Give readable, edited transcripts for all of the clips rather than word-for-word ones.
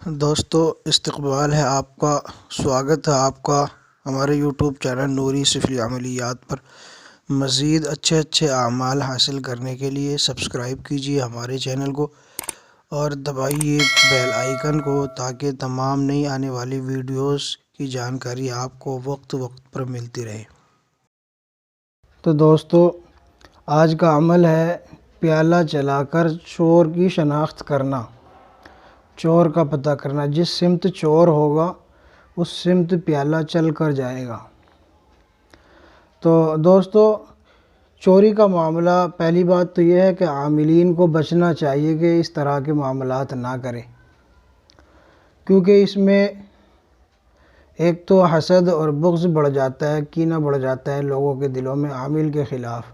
دوستو استقبال ہے آپ کا، سواگت ہے آپ کا ہمارے یوٹیوب چینل نوری سفلی عملیات پر۔ مزید اچھے اعمال حاصل کرنے کے لیے سبسکرائب کیجیے ہمارے چینل کو اور دبائیے بیل آئیکن کو تاکہ تمام نئی آنے والی ویڈیوز کی جانکاری آپ کو وقت پر ملتی رہے۔ تو دوستو آج کا عمل ہے پیالہ چلا کر چور کی شناخت کرنا، چور کا پتہ کرنا۔ جس سمت چور ہوگا اس سمت پیالہ چل کر جائے گا۔ تو دوستو چوری کا معاملہ، پہلی بات تو یہ ہے کہ عاملین کو بچنا چاہیے کہ اس طرح کے معاملات نہ کریں، کیونکہ اس میں ایک تو حسد اور بغض بڑھ جاتا ہے، کینہ بڑھ جاتا ہے لوگوں کے دلوں میں عامل کے خلاف،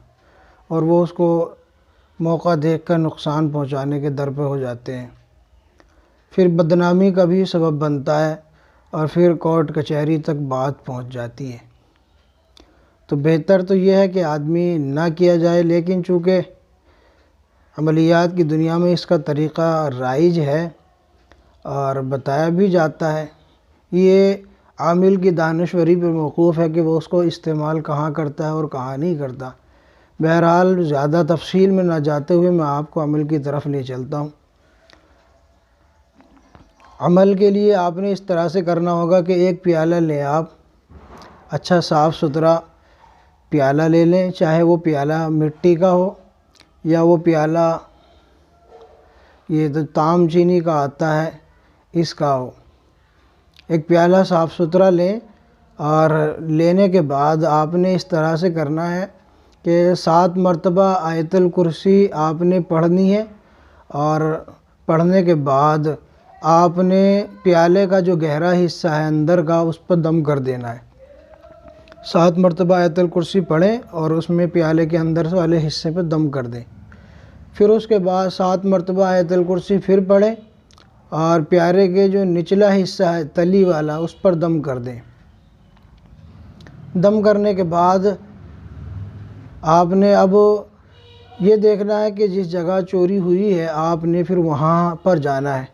اور وہ اس کو موقع دیکھ کر نقصان پہنچانے کے در پہ ہو جاتے ہیں۔ پھر بدنامی کا بھی سبب بنتا ہے اور پھر کورٹ کچہری تک بات پہنچ جاتی ہے۔ تو بہتر تو یہ ہے کہ آدمی نہ کیا جائے، لیکن چونکہ عملیات کی دنیا میں اس کا طریقہ رائج ہے اور بتایا بھی جاتا ہے، یہ عامل کی دانشوری پر موقوف ہے کہ وہ اس کو استعمال کہاں کرتا ہے اور کہاں نہیں کرتا۔ بہرحال زیادہ تفصیل میں نہ جاتے ہوئے میں آپ کو عمل کی طرف لے چلتا ہوں۔ عمل کے لیے آپ نے اس طرح سے کرنا ہوگا کہ ایک پیالہ لیں، آپ اچھا صاف ستھرا پیالہ لے لیں، چاہے وہ پیالہ مٹی کا ہو یا وہ پیالہ یہ تو تام چینی کا آتا ہے اس کا ہو۔ ایک پیالہ صاف ستھرا لیں اور لینے کے بعد آپ نے اس طرح سے کرنا ہے کہ 7 مرتبہ آیت الکرسی آپ نے پڑھنی ہے، اور پڑھنے کے بعد آپ نے پیالے کا جو گہرا حصہ ہے اندر کا اس پر دم کر دینا ہے۔ 7 مرتبہ آیت الکرسی پڑھیں اور اس میں پیالے کے اندر والے حصے پہ دم کر دیں۔ پھر اس کے بعد 7 مرتبہ آیت الکرسی پھر پڑھیں اور پیالے کے جو نچلا حصہ ہے تلی والا اس پر دم کر دیں۔ دم کرنے کے بعد آپ نے اب یہ دیکھنا ہے کہ جس جگہ چوری ہوئی ہے آپ نے پھر وہاں پر جانا ہے۔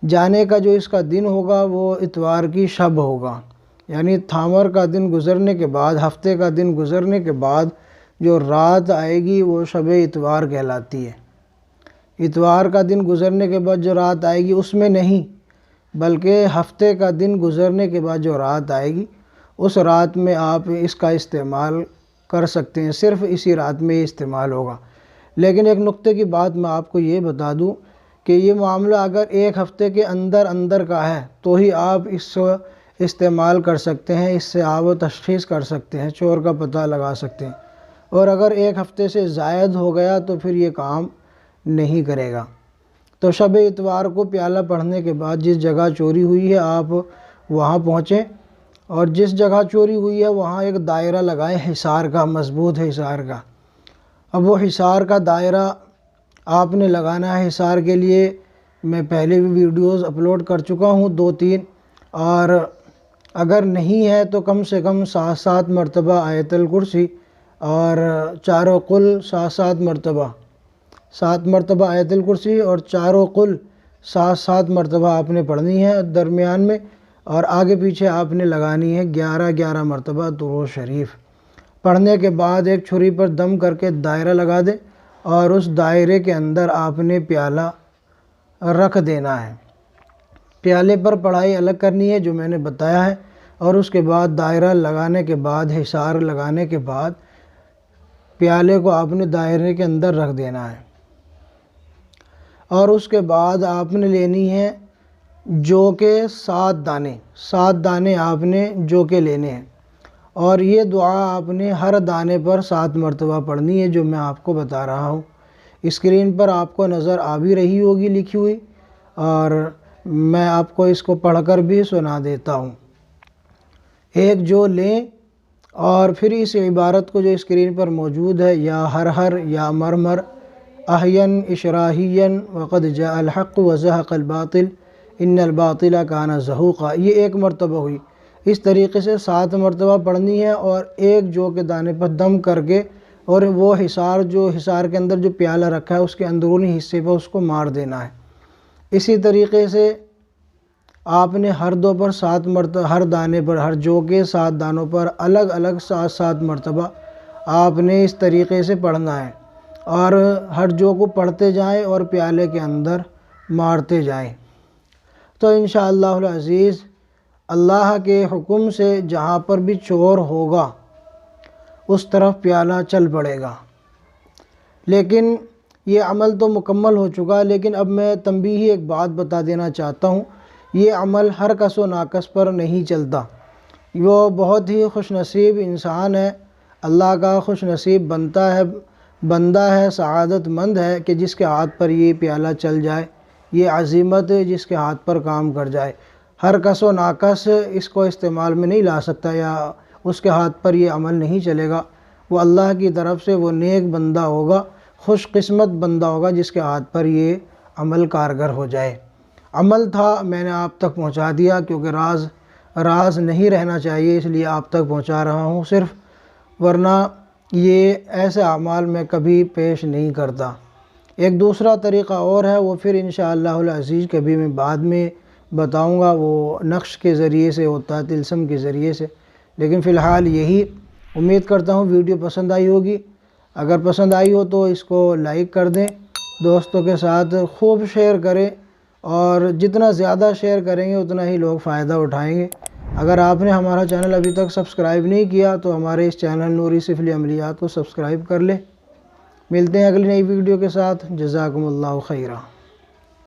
جانے کا جو اس کا دن ہوگا وہ اتوار کی شب ہوگا، یعنی تھامر کا دن گزرنے کے بعد، ہفتے کا دن گزرنے کے بعد جو رات آئے گی وہ شب اتوار کہلاتی ہے۔ اتوار کا دن گزرنے کے بعد جو رات آئے گی اس میں نہیں، بلکہ ہفتے کا دن گزرنے کے بعد جو رات آئے گی اس رات میں آپ اس کا استعمال کر سکتے ہیں، صرف اسی رات میں استعمال ہوگا۔ لیکن ایک نقطے کی بات میں آپ کو یہ بتا دوں کہ یہ معاملہ اگر ایک ہفتے کے اندر کا ہے تو ہی آپ اس کو استعمال کر سکتے ہیں، اس سے آپ تشخیص کر سکتے ہیں، چور کا پتہ لگا سکتے ہیں، اور اگر ایک ہفتے سے زائد ہو گیا تو پھر یہ کام نہیں کرے گا۔ تو شب اتوار کو پیالہ پڑھنے کے بعد جس جگہ چوری ہوئی ہے آپ وہاں پہنچیں، اور جس جگہ چوری ہوئی ہے وہاں ایک دائرہ لگائیں حصار کا، مضبوط حصار کا۔ اب وہ حصار کا دائرہ آپ نے لگانا ہے۔ حصار کے لیے میں پہلے بھی ویڈیوز اپلوڈ کر چکا ہوں 2-3، اور اگر نہیں ہے تو کم سے کم 7 مرتبہ آیت الکرسی اور چاروں قل 7 مرتبہ، 7 مرتبہ آیت الکرسی اور چاروں قل 7 مرتبہ آپ نے پڑھنی ہے درمیان میں، اور آگے پیچھے آپ نے لگانی ہے 11 مرتبہ درود شریف۔ پڑھنے کے بعد ایک چھری پر دم کر کے دائرہ لگا دیں اور اس دائرے کے اندر آپ نے پیالہ رکھ دینا ہے۔ پیالے پر پڑھائی الگ کرنی ہے جو میں نے بتایا ہے، اور اس کے بعد دائرہ لگانے کے بعد، حصار لگانے کے بعد پیالے کو آپ نے دائرے کے اندر رکھ دینا ہے، اور اس کے بعد آپ نے لینی ہے جو کے 7 دانے آپ نے جو کے لینے ہیں، اور یہ دعا آپ نے ہر دانے پر 7 مرتبہ پڑھنی ہے جو میں آپ کو بتا رہا ہوں۔ اسکرین پر آپ کو نظر آ بھی رہی ہوگی لکھی ہوئی، اور میں آپ کو اس کو پڑھ کر بھی سنا دیتا ہوں۔ ایک جو لیں اور پھر اس عبارت کو جو اسکرین پر موجود ہے، یا ہر یا مرمر احین اشراحین وقد جاء الحق وزہق الباطل ان الباطل کان زہوقا، یہ 1 مرتبہ ہوئی۔ اس طریقے سے 7 مرتبہ پڑھنی ہے، اور ایک جو کے دانے پر دم کر کے، اور وہ حصار کے اندر جو پیالہ رکھا ہے اس کے اندرونی حصے پر اس کو مار دینا ہے۔ اسی طریقے سے آپ نے ہر دو پر 7 مرتبہ، ہر دانے پر، ہر جو کے 7 دانوں پر الگ الگ 7 مرتبہ آپ نے اس طریقے سے پڑھنا ہے، اور ہر جو کو پڑھتے جائیں اور پیالے کے اندر مارتے جائیں۔ تو انشاءاللہ العزیز اللہ کے حکم سے جہاں پر بھی چور ہوگا اس طرف پیالہ چل پڑے گا۔ لیکن یہ عمل تو مکمل ہو چکا، لیکن اب میں تنبیہی ایک بات بتا دینا چاہتا ہوں، یہ عمل ہر کس و ناکس پر نہیں چلتا۔ وہ بہت ہی خوش نصیب انسان ہے، اللہ کا خوش نصیب بندہ ہے، سعادت مند ہے کہ جس کے ہاتھ پر یہ پیالہ چل جائے، یہ عزیمت جس کے ہاتھ پر کام کر جائے۔ ہر کس و ناکس اس کو استعمال میں نہیں لا سکتا، یا اس کے ہاتھ پر یہ عمل نہیں چلے گا۔ وہ اللہ کی طرف سے وہ نیک بندہ ہوگا، خوش قسمت بندہ ہوگا جس کے ہاتھ پر یہ عمل کارگر ہو جائے۔ عمل تھا، میں نے آپ تک پہنچا دیا، کیونکہ راز نہیں رہنا چاہیے، اس لیے آپ تک پہنچا رہا ہوں صرف، ورنہ یہ ایسے اعمال میں کبھی پیش نہیں کرتا۔ ایک دوسرا طریقہ اور ہے، وہ پھر انشاءاللہ العزیز کبھی میں بعد میں بتاؤں گا، وہ نقش کے ذریعے سے ہوتا ہے، طلسم کے ذریعے سے۔ لیکن فی الحال یہی، امید کرتا ہوں ویڈیو پسند آئی ہوگی۔ اگر پسند آئی ہو تو اس کو لائک کر دیں، دوستوں کے ساتھ خوب شیئر کریں، اور جتنا زیادہ شیئر کریں گے اتنا ہی لوگ فائدہ اٹھائیں گے۔ اگر آپ نے ہمارا چینل ابھی تک سبسکرائب نہیں کیا تو ہمارے اس چینل نوری سفلی عملیات کو سبسکرائب کر لیں۔ ملتے ہیں اگلی نئی ویڈیو کے ساتھ، جزاکم اللہ خیرہ۔